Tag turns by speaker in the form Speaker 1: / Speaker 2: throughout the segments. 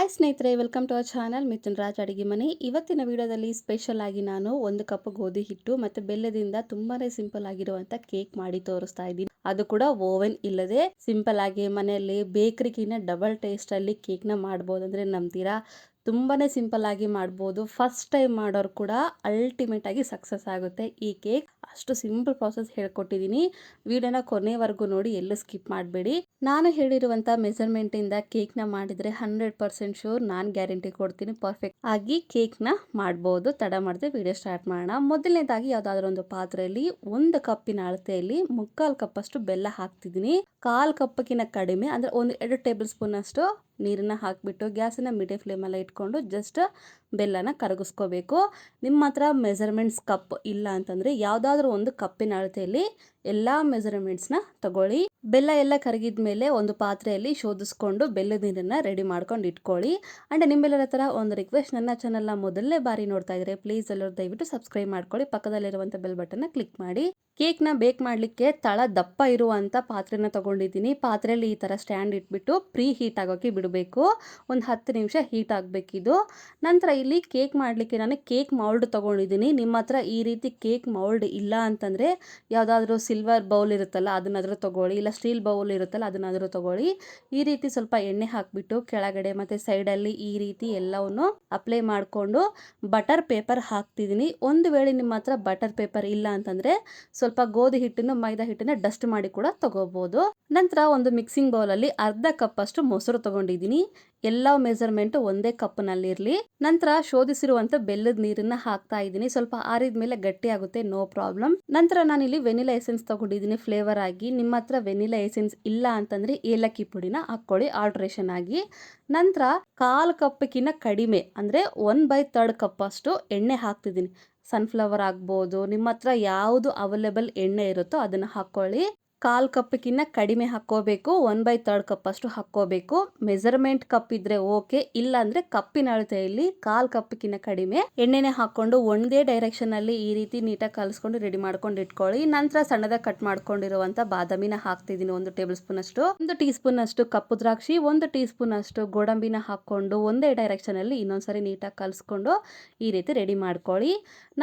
Speaker 1: Hi ಸ್ನೇಹಿತರೆ, welcome to our channel Mithun Raj ಅಡಿಗೆ ಮನೆ. ಇವತ್ತಿನ ವಿಡಿಯೋದಲ್ಲಿ ಸ್ಪೆಷಲ್ ಆಗಿ ನಾನು 1 ಕಪ್ ಗೋಧಿ ಹಿಟ್ಟು ಮತ್ತು ಬೆಲ್ಲದಿಂದ ತುಂಬಾನೇ ಸಿಂಪಲ್ ಆಗಿರುವಂಥ ಕೇಕ್ ಮಾಡಿ ತೋರಿಸ್ತಾ ಇದ್ದೀನಿ. ಅದು ಕೂಡ ಓವೆನ್ ಇಲ್ಲದೆ ಸಿಂಪಲ್ ಆಗಿ ಮನೆಯಲ್ಲಿ ಬೇಕರಿಗಿನ್ನ ಡಬಲ್ ಟೇಸ್ಟಲ್ಲಿ ಕೇಕ್ನ ಮಾಡ್ಬೋದು ಅಂದರೆ ನಂಬ್ತೀರಾ. ತುಂಬಾನೇ ಸಿಂಪಲ್ ಆಗಿ ಮಾಡ್ಬೋದು. ಫಸ್ಟ್ ಟೈಮ್ ಮಾಡೋರು ಕೂಡ ಅಲ್ಟಿಮೇಟ್ ಆಗಿ ಸಕ್ಸಸ್ ಆಗುತ್ತೆ ಈ ಕೇಕ್. ಅಷ್ಟು ಸಿಂಪಲ್ ಪ್ರಾಸೆಸ್ ಹೇಳ್ಕೊಟ್ಟಿದ್ದೀನಿ. ವಿಡಿಯೋನ ಕೊನೆವರೆಗೂ ನೋಡಿ, ಎಲ್ಲೂ ಸ್ಕಿಪ್ ಮಾಡಬೇಡಿ. ನಾನು ಹೇಳಿರುವಂಥ ಮೆಜರ್ಮೆಂಟಿಂದ ಕೇಕ್ನ ಮಾಡಿದರೆ 100% ಶೂರ್ ನಾನು ಗ್ಯಾರಂಟಿ ಕೊಡ್ತೀನಿ ಪರ್ಫೆಕ್ಟ್ ಆಗಿ ಕೇಕ್ನ ಮಾಡ್ಬೋದು. ತಡ ಮಾಡದೆ ವಿಡಿಯೋ ಸ್ಟಾರ್ಟ್ ಮಾಡೋಣ. ಮೊದಲನೇದಾಗಿ ಯಾವುದಾದ್ರೂ ಒಂದು ಪಾತ್ರೆಯಲ್ಲಿ 1 ಕಪ್ಪಿನ ಅಳತೆಯಲ್ಲಿ 3/4 ಕಪ್ ಬೆಲ್ಲ ಹಾಕ್ತಿದ್ದೀನಿ. 1/4 ಕಪ್ಗಿನ ಕಡಿಮೆ ಅಂದರೆ 2 ಟೇಬಲ್ ಸ್ಪೂನ್ ಅಷ್ಟು ನೀರನ್ನು ಹಾಕಿಬಿಟ್ಟು ಗ್ಯಾಸನ್ನು ಮೀಡಿಯಂ ಫ್ಲೇಮಲ್ಲಿ ಇಟ್ಕೊಂಡು ಜಸ್ಟ್ ಬೆಲ್ಲನ ಕರಗಿಸ್ಕೋಬೇಕು. ನಿಮ್ಮ ಹತ್ರ ಮೆಜರ್ಮೆಂಟ್ಸ್ ಕಪ್ ಇಲ್ಲ ಅಂತಂದರೆ ಯಾವುದಾದ್ರೂ ಒಂದು ಕಪ್ಪಿನ ಅಳತೆಯಲ್ಲಿ ಎಲ್ಲ ಮೆಜರ್ಮೆಂಟ್ಸ್ನ ತಗೊಳ್ಳಿ. ಬೆಲ್ಲ ಎಲ್ಲ ಕರಗಿದ ಮೇಲೆ ಒಂದು ಪಾತ್ರೆಯಲ್ಲಿ ಶೋಧಿಸ್ಕೊಂಡು ಬೆಲ್ಲದ ನೀರನ್ನು ರೆಡಿ ಮಾಡ್ಕೊಂಡು ಇಟ್ಕೊಳ್ಳಿ. ಆ್ಯಂಡ್ ನಿಮ್ಮೆಲ್ಲರ ಥರ ಒಂದು ರಿಕ್ವೆಸ್ಟ್, ನನ್ನ ಚಾನಲ್ನ ಮೊದಲನೇ ಬಾರಿ ನೋಡ್ತಾ ಇದ್ದರೆ ಪ್ಲೀಸ್ ಎಲ್ಲರೂ ದಯವಿಟ್ಟು ಸಬ್ಸ್ಕ್ರೈಬ್ ಮಾಡ್ಕೊಳ್ಳಿ. ಪಕ್ಕದಲ್ಲಿರುವಂಥ ಬೆಲ್ ಬಟನ್ನ ಕ್ಲಿಕ್ ಮಾಡಿ. ಕೇಕ್ನ ಬೇಕ್ ಮಾಡಲಿಕ್ಕೆ ತಳ ದಪ್ಪ ಇರುವಂಥ ಪಾತ್ರೆನ ತೊಗೊಂಡಿದ್ದೀನಿ. ಪಾತ್ರೆಯಲ್ಲಿ ಈ ಥರ ಸ್ಟ್ಯಾಂಡ್ ಇಟ್ಬಿಟ್ಟು ಪ್ರೀ ಹೀಟ್ ಆಗೋಕ್ಕೆ ಬಿಡಬೇಕು. ಒಂದು 10 ನಿಮಿಷ ಹೀಟ್ ಆಗಬೇಕಿದು. ನಂತರ ಇಲ್ಲಿ ಕೇಕ್ ಮಾಡಲಿಕ್ಕೆ ನಾನು ಕೇಕ್ ಮೌಲ್ಡ್ ತೊಗೊಂಡಿದ್ದೀನಿ. ನಿಮ್ಮ ಹತ್ರ ಈ ರೀತಿ ಕೇಕ್ ಮೌಲ್ಡ್ ಇಲ್ಲ ಅಂತಂದರೆ ಯಾವುದಾದ್ರೂ ಸಿಲ್ವರ್ ಬೌಲ್ ಇರುತ್ತಲ್ಲ ಅದನ್ನಾದರೂ ತೊಗೊಳ್ಳಿ, ಇಲ್ಲ ಸ್ಟೀಲ್ ಬೌಲ್ ಇರುತ್ತಲ್ಲ ಅದನ್ನಾದರೂ ತೊಗೊಳ್ಳಿ. ಈ ರೀತಿ ಸ್ವಲ್ಪ ಎಣ್ಣೆ ಹಾಕಿಬಿಟ್ಟು ಕೆಳಗಡೆ ಮತ್ತು ಸೈಡಲ್ಲಿ ಈ ರೀತಿ ಎಲ್ಲವನ್ನು ಅಪ್ಲೈ ಮಾಡಿಕೊಂಡು ಬಟರ್ ಪೇಪರ್ ಹಾಕ್ತಿದ್ದೀನಿ. ಒಂದು ವೇಳೆ ನಿಮ್ಮ ಹತ್ರ ಬಟರ್ ಪೇಪರ್ ಇಲ್ಲ ಅಂತಂದರೆ ಸ್ವಲ್ಪ ಗೋಧಿ ಹಿಟ್ಟನ್ನು ಮೈದಾ ಹಿಟ್ಟನ್ನು ಡಸ್ಟ್ ಮಾಡಿ ಕೂಡ ತಗೋಬಹುದು. ನಂತರ ಒಂದು ಮಿಕ್ಸಿಂಗ್ ಬೌಲಲ್ಲಿ 1/2 ಕಪ್ ಅಷ್ಟು ಮೊಸರು ತಗೊಂಡಿದ್ದೀನಿ. ಎಲ್ಲ ಮೆಜರ್ಮೆಂಟ್ ಒಂದೇ ಕಪ್ನಲ್ಲಿರಲಿ. ನಂತರ ಶೋಧಿಸಿರುವಂಥ ಬೆಲ್ಲದ ನೀರನ್ನ ಹಾಕ್ತಾ ಇದ್ದೀನಿ. ಸ್ವಲ್ಪ ಆರಿದ ಮೇಲೆ ಗಟ್ಟಿ ಆಗುತ್ತೆ, ನೋ ಪ್ರಾಬ್ಲಮ್. ನಂತರ ನಾನಿಲ್ಲಿ ವೆನಿಲಾ ಎಸೆನ್ಸ್ ತಗೊಂಡಿದ್ದೀನಿ ಫ್ಲೇವರ್ ಆಗಿ. ನಿಮ್ಮ ಹತ್ರ ವೆನಿಲಾ ಎಸೆನ್ಸ್ ಇಲ್ಲ ಅಂತಂದರೆ ಏಲಕ್ಕಿ ಪುಡಿನ ಹಾಕ್ಕೊಳ್ಳಿ ಆಲ್ಟ್ರೇಷನ್ ಆಗಿ. ನಂತರ 1/4 ಕಪ್ಗಿನ್ನ ಕಡಿಮೆ ಅಂದರೆ 1/3 ಕಪ್ ಅಷ್ಟು ಎಣ್ಣೆ ಹಾಕ್ತಿದ್ದೀನಿ. ಸನ್ಫ್ಲವರ್ ಆಗ್ಬೋದು, ನಿಮ್ಮ ಹತ್ರ ಯಾವುದು ಅವೈಲೇಬಲ್ ಎಣ್ಣೆ ಇರುತ್ತೋ ಅದನ್ನು ಹಾಕ್ಕೊಳ್ಳಿ. 1/4 ಕಪ್ಗಿನ್ನ ಕಡಿಮೆ ಹಾಕ್ಕೋಬೇಕು. 1/3 ಕಪ್ ಅಷ್ಟು ಹಾಕ್ಕೋಬೇಕು. ಮೆಜರ್ಮೆಂಟ್ ಕಪ್ ಇದ್ರೆ ಓಕೆ, ಇಲ್ಲ ಅಂದರೆ ಕಪ್ಪಿನ ಅಳತೆಯಲ್ಲಿ 1/4 ಕಪ್ಗಿನ್ನ ಕಡಿಮೆ ಎಣ್ಣೆನೆ ಹಾಕ್ಕೊಂಡು ಒಂದೇ ಡೈರೆಕ್ಷನ್ ಅಲ್ಲಿ ಈ ರೀತಿ ನೀಟಾಗಿ ಕಲಿಸ್ಕೊಂಡು ರೆಡಿ ಮಾಡ್ಕೊಂಡು ಇಟ್ಕೊಳ್ಳಿ. ನಂತರ ಸಣ್ಣದಾಗಿ ಕಟ್ ಮಾಡ್ಕೊಂಡಿರುವಂಥ ಬಾದಾಮಿನ ಹಾಕ್ತಿದ್ದೀನಿ 1 ಟೇಬಲ್ ಸ್ಪೂನ್ ಅಷ್ಟು. 1 ಟೀ ಸ್ಪೂನ್ ಅಷ್ಟು ಕಪ್ಪು ದ್ರಾಕ್ಷಿ, 1 ಟೀ ಸ್ಪೂನ್ ಅಷ್ಟು ಗೋಡಂಬಿನ ಹಾಕ್ಕೊಂಡು ಒಂದೇ ಡೈರೆಕ್ಷನ್ ಅಲ್ಲಿ ಇನ್ನೊಂದ್ಸರಿ ನೀಟಾಗಿ ಕಲಿಸ್ಕೊಂಡು ಈ ರೀತಿ ರೆಡಿ ಮಾಡ್ಕೊಳ್ಳಿ.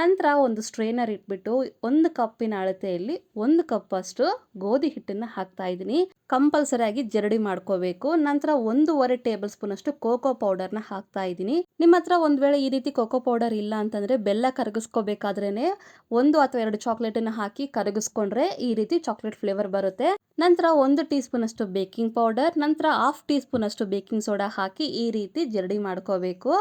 Speaker 1: ನಂತರ ಒಂದು ಸ್ಟ್ರೈನರ್ ಇಟ್ಬಿಟ್ಟು 1 ಕಪ್ಪಿನ ಅಳತೆಯಲ್ಲಿ 1 ಕಪ್ ಅಷ್ಟು ಗೋಧಿ ಹಿಟ್ಟನ್ನು ಹಾಕ್ತಾ ಇದ್ದೀನಿ. ಕಂಪಲ್ಸರಿ ಆಗಿ ಜರಡಿ ಮಾಡ್ಕೋಬೇಕು. ನಂತರ 1.5 ಟೇಬಲ್ ಸ್ಪೂನ್ ಅಷ್ಟು ಕೋಕೋ ಪೌಡರ್ನ ಹಾಕ್ತಾ ಇದ್ದೀನಿ. ನಿಮ್ಮ ಹತ್ರ ಒಂದು ವೇಳೆ ಈ ರೀತಿ ಕೋಕೋ ಪೌಡರ್ ಇಲ್ಲ ಅಂತಂದ್ರೆ ಬೆಲ್ಲ ಕರಗಿಸ್ಕೋಬೇಕಾದ್ರೇನೆ 1 ಅಥವಾ 2 ಚಾಕ್ಲೇಟನ್ನು ಹಾಕಿ ಕರಗಿಸ್ಕೊಂಡ್ರೆ ಈ ರೀತಿ ಚಾಕ್ಲೇಟ್ ಫ್ಲೇವರ್ ಬರುತ್ತೆ. ನಂತರ 1 ಟೀ ಸ್ಪೂನ್ ಅಷ್ಟು ಬೇಕಿಂಗ್ ಪೌಡರ್, ನಂತರ 1/2 ಟೀ ಸ್ಪೂನ್ ಅಷ್ಟು ಬೇಕಿಂಗ್ ಸೋಡಾ ಹಾಕಿ ಈ ರೀತಿ ಜರಡಿ ಮಾಡ್ಕೋಬೇಕು.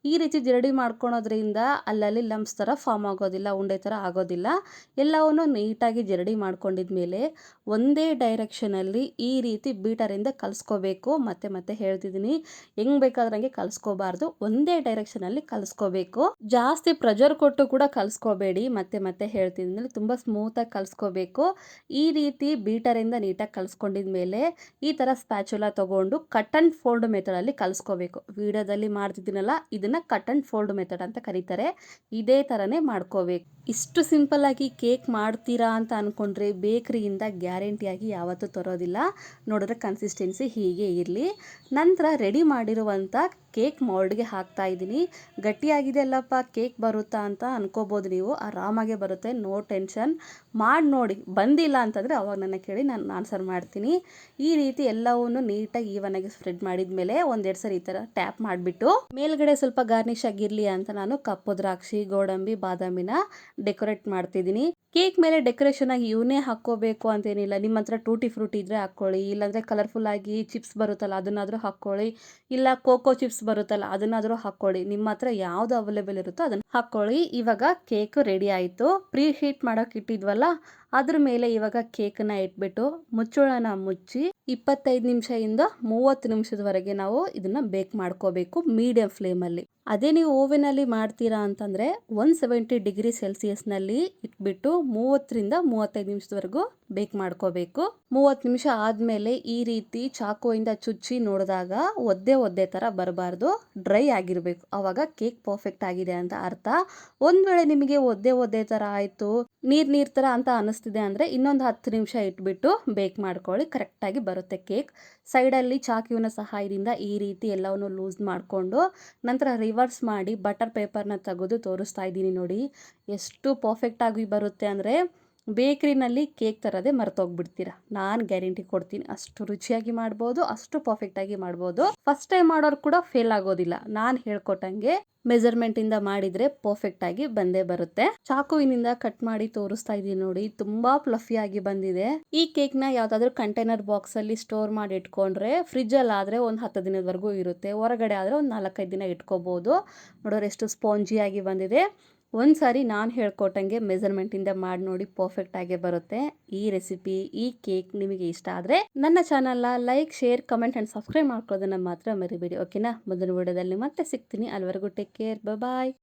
Speaker 1: ಈ ರೀತಿ ಜರಡಿ ಮಾಡ್ಕೊಳೋದ್ರಿಂದ ಅಲ್ಲಲ್ಲಿ ಲಂಪ್ಸ್ ಥರ ಫಾರ್ಮ್ ಆಗೋದಿಲ್ಲ, ಉಂಡೆ ಥರ ಆಗೋದಿಲ್ಲ. ಎಲ್ಲವನ್ನು ನೀಟಾಗಿ ಜರಡಿ ಮಾಡ್ಕೊಂಡಿದ್ಮೇಲೆ ಒಂದೇ ಡೈರೆಕ್ಷನಲ್ಲಿ ಈ ರೀತಿ ಬೀಟರಿಂದ ಕಲಿಸ್ಕೋಬೇಕು. ಮತ್ತೆ ಹೇಳ್ತಿದ್ದೀನಿ, ಹೆಂಗೆ ಬೇಕಾದ್ರಂಗೆ ಕಲಿಸ್ಕೋಬಾರ್ದು, ಒಂದೇ ಡೈರೆಕ್ಷನಲ್ಲಿ ಕಲಿಸ್ಕೋಬೇಕು. ಜಾಸ್ತಿ ಪ್ರೆಷರ್ ಕೊಟ್ಟು ಕೂಡ ಕಲಿಸ್ಕೋಬೇಡಿ. ಮತ್ತೆ ಹೇಳ್ತಿದ್ದೀನಿ, ತುಂಬ ಸ್ಮೂತಾಗಿ ಕಲಿಸ್ಕೋಬೇಕು. ಈ ರೀತಿ ಬೀಟರಿಂದ ನೀಟಾಗಿ ಕಲಿಸ್ಕೊಂಡಿದ್ಮೇಲೆ ಈ ಥರ ಸ್ಪ್ಯಾಚುಲಾ ತೊಗೊಂಡು ಕಟ್ ಆ್ಯಂಡ್ ಫೋಲ್ಡ್ ಮೆಥಡಲ್ಲಿ ಕಲಿಸ್ಕೋಬೇಕು. ವಿಡಿಯೋದಲ್ಲಿ ಮಾಡ್ತಿದ್ದೀನಲ್ಲ ಇದನ್ನು ಕಟ್ ಆ್ಯಂಡ್ ಫೋಲ್ಡ್ ಮೆಥಡ್ ಅಂತ ಕರೀತಾರೆ. ಇದೇ ಥರನೇ ಮಾಡ್ಕೋಬೇಕು. ಇಷ್ಟು ಸಿಂಪಲ್ ಆಗಿ ಕೇಕ್ ಮಾಡ್ತೀರಾ ಅಂತ ಅಂದ್ಕೊಂಡ್ರೆ ಬೇಕರಿಯಿಂದ ಗ್ಯಾರಂಟಿಯಾಗಿ ಯಾವತ್ತೂ ತರೋದಿಲ್ಲ. ನೋಡಿದ್ರೆ ಕನ್ಸಿಸ್ಟೆನ್ಸಿ ಹೀಗೆ ಇರಲಿ. ನಂತರ ರೆಡಿ ಮಾಡಿರುವಂಥ ಕೇಕ್ ಮೌಲ್ಡ್ಗೆ ಹಾಕ್ತಾ ಇದ್ದೀನಿ. ಗಟ್ಟಿಯಾಗಿದೆ ಅಲ್ಲಪ್ಪ ಕೇಕ್ ಬರುತ್ತಾ ಅಂತ ಅನ್ಕೋಬೋದು ನೀವು. ಆರಾಮಾಗೆ ಬರುತ್ತೆ, ನೋ ಟೆನ್ಷನ್. ಮಾಡಿ ನೋಡಿ, ಬಂದಿಲ್ಲ ಅಂತಂದರೆ ಅವಾಗ ನನ್ನ ಕೇಳಿ, ನಾನು ಆನ್ಸರ್ ಮಾಡ್ತೀನಿ. ಈ ರೀತಿ ಎಲ್ಲವನ್ನು ನೀಟಾಗಿ ಈವನಾಗಿ ಸ್ಪ್ರೆಡ್ ಮಾಡಿದ ಮೇಲೆ 1-2 ಸರಿ ಈ ಥರ ಟ್ಯಾಪ್ ಮಾಡಿಬಿಟ್ಟು ಮೇಲ್ಗಡೆ ಸ್ವಲ್ಪ ಗಾರ್ನಿಷ್ ಆಗಿರಲಿ ಅಂತ ನಾನು ಕಪ್ಪು ದ್ರಾಕ್ಷಿ, ಗೋಡಂಬಿ, ಬಾದಾಮಿನ ಡೆಕೋರೇಟ್ ಮಾಡ್ತಿದ್ದೀನಿ. ಕೇಕ್ ಮೇಲೆ ಡೆಕೋರೇಷನ್ ಆಗಿ ಇವನ್ನೇ ಹಾಕ್ಕೋಬೇಕು ಅಂತೇನಿಲ್ಲ. ನಿಮ್ಮ ಹತ್ರ ಟೂಟಿ ಫ್ರೂಟಿ ಇದ್ರೆ ಹಾಕ್ಕೊಳ್ಳಿ, ಇಲ್ಲಾಂದರೆ ಕಲರ್ಫುಲ್ ಆಗಿ ಚಿಪ್ಸ್ ಬರುತ್ತಲ್ಲ ಅದನ್ನಾದರೂ ಹಾಕ್ಕೊಳ್ಳಿ, ಇಲ್ಲ ಕೋಕೋ ಚಿಪ್ಸ್ ಬರುತ್ತಲ್ಲ ಅದನ್ನಾದರೂ ಹಾಕ್ಕೊಳ್ಳಿ. ನಿಮ್ಮ ಹತ್ರ ಯಾವುದು ಅವೈಲೇಬಲ್ ಇರುತ್ತೋ ಅದನ್ನು ಹಾಕ್ಕೊಳ್ಳಿ. ಇವಾಗ ಕೇಕ್ ರೆಡಿ ಆಯಿತು. ಪ್ರೀ ಹೀಟ್ ಮಾಡೋಕೆ ಇಟ್ಟಿದ್ವಲ್ಲ ಅದ್ರ ಮೇಲೆ ಇವಾಗ ಕೇಕನ್ನ ಇಟ್ಬಿಟ್ಟು ಮುಚ್ಚಳನ ಮುಚ್ಚಿ 25 ನಿಮಿಷದಿಂದ 30 ನಿಮಿಷದವರೆಗೆ ನಾವು ಇದನ್ನ ಬೇಕ್ ಮಾಡ್ಕೋಬೇಕು ಮೀಡಿಯಂ ಫ್ಲೇಮಲ್ಲಿ. ಅದೇ ನೀವು ಓವೆನಲ್ಲಿ ಮಾಡ್ತೀರಾ ಅಂತಂದರೆ 170 ಡಿಗ್ರಿ ಸೆಲ್ಸಿಯಸ್ನಲ್ಲಿ ಇಟ್ಬಿಟ್ಟು 30ರಿಂದ 35 ನಿಮಿಷದವರೆಗೂ ಬೇಕ್ ಮಾಡ್ಕೋಬೇಕು. 30 ನಿಮಿಷ ಆದಮೇಲೆ ಈ ರೀತಿ ಚಾಕುವಿಂದ ಚುಚ್ಚಿ ನೋಡಿದಾಗ ಒದ್ದೆ ಥರ ಬರಬಾರ್ದು, ಡ್ರೈ ಆಗಿರಬೇಕು. ಆವಾಗ ಕೇಕ್ ಪರ್ಫೆಕ್ಟ್ ಆಗಿದೆ ಅಂತ ಅರ್ಥ. ಒಂದು ವೇಳೆ ನಿಮಗೆ ಒದ್ದೆ ಥರ ಆಯಿತು, ನೀರು ಥರ ಅಂತ ಅನ್ನಿಸ್ತಿದೆ ಅಂದರೆ ಇನ್ನೊಂದು 10 ನಿಮಿಷ ಇಟ್ಬಿಟ್ಟು ಬೇಕ್ ಮಾಡ್ಕೊಳ್ಳಿ. ಕರೆಕ್ಟಾಗಿ ಬರುತ್ತೆ ಕೇಕ್. ಸೈಡಲ್ಲಿ ಚಾಕುವಿನ ಸಹಾಯದಿಂದ ಈ ರೀತಿ ಎಲ್ಲವನ್ನು ಲೂಸ್ ಮಾಡಿಕೊಂಡು ನಂತರ ರಿವರ್ಸ್ ಮಾಡಿ ಬಟರ್ ಪೇಪರ್ನ ತೆಗೆದು ತೋರಿಸ್ತಾ ಇದ್ದೀನಿ ನೋಡಿ. ಎಷ್ಟು ಪರ್ಫೆಕ್ಟಾಗಿ ಬರುತ್ತೆ ಅಂದರೆ ಬೇಕ್ರಿನಲ್ಲಿ ಕೇಕ್ ತರದೇ ಮರ್ತೋಗ್ಬಿಡ್ತೀರಾ. ನಾನು ಗ್ಯಾರಂಟಿ ಕೊಡ್ತೀನಿ. ಅಷ್ಟು ರುಚಿಯಾಗಿ ಮಾಡ್ಬೋದು, ಅಷ್ಟು ಪರ್ಫೆಕ್ಟಾಗಿ ಮಾಡ್ಬೋದು. ಫಸ್ಟ್ ಟೈಮ್ ಮಾಡೋರು ಕೂಡ ಫೇಲ್ ಆಗೋದಿಲ್ಲ. ನಾನು ಹೇಳ್ಕೊಟ್ಟಂಗೆ ಮೆಜರ್ಮೆಂಟಿಂದ ಮಾಡಿದರೆ ಪರ್ಫೆಕ್ಟಾಗಿ ಬಂದೇ ಬರುತ್ತೆ. ಚಾಕುವಿನಿಂದ ಕಟ್ ಮಾಡಿ ತೋರಿಸ್ತಾ ಇದ್ದೀನಿ ನೋಡಿ. ತುಂಬಾ ಫ್ಲಫಿಯಾಗಿ ಬಂದಿದೆ. ಈ ಕೇಕ್ನ ಯಾವುದಾದ್ರೂ ಕಂಟೈನರ್ ಬಾಕ್ಸಲ್ಲಿ ಸ್ಟೋರ್ ಮಾಡಿ ಇಟ್ಕೊಂಡ್ರೆ ಫ್ರಿಜ್ಜಲ್ಲಿ ಆದರೆ ಒಂದು 10 ದಿನದವರೆಗೂ ಇರುತ್ತೆ. ಹೊರಗಡೆ ಆದರೆ ಒಂದು 4-5 ದಿನ ಇಟ್ಕೋಬೋದು. ನೋಡೋರು ಎಷ್ಟು ಸ್ಪಾಂಜಿಯಾಗಿ ಬಂದಿದೆ. ಒಂದ್ಸಾರಿ ನಾನು ಹೇಳ್ಕೊಟ್ಟಂಗೆ ಮೆಜರ್ಮೆಂಟಿಂದ ಮಾಡಿ ನೋಡಿ, ಪರ್ಫೆಕ್ಟಾಗೇ ಬರುತ್ತೆ. ಈ ರೆಸಿಪಿ, ಈ ಕೇಕ್ ನಿಮಗೆ ಇಷ್ಟ ಆದರೆ ನನ್ನ ಚಾನಲ್ನ like, share, comment and subscribe ಮಾಡ್ಕೊಳ್ಳೋದನ್ನು ಮಾತ್ರ ಮರಿಬೇಡಿ. ಓಕೆನಾ? ಮುಂದಿನ ವಿಡಿಯೋದಲ್ಲಿ ಮತ್ತೆ ಸಿಗ್ತೀನಿ. ಅಲ್ಲಿವರೆಗೂ ಟೇಕ್ ಕೇರ್. ಬಾಯ್.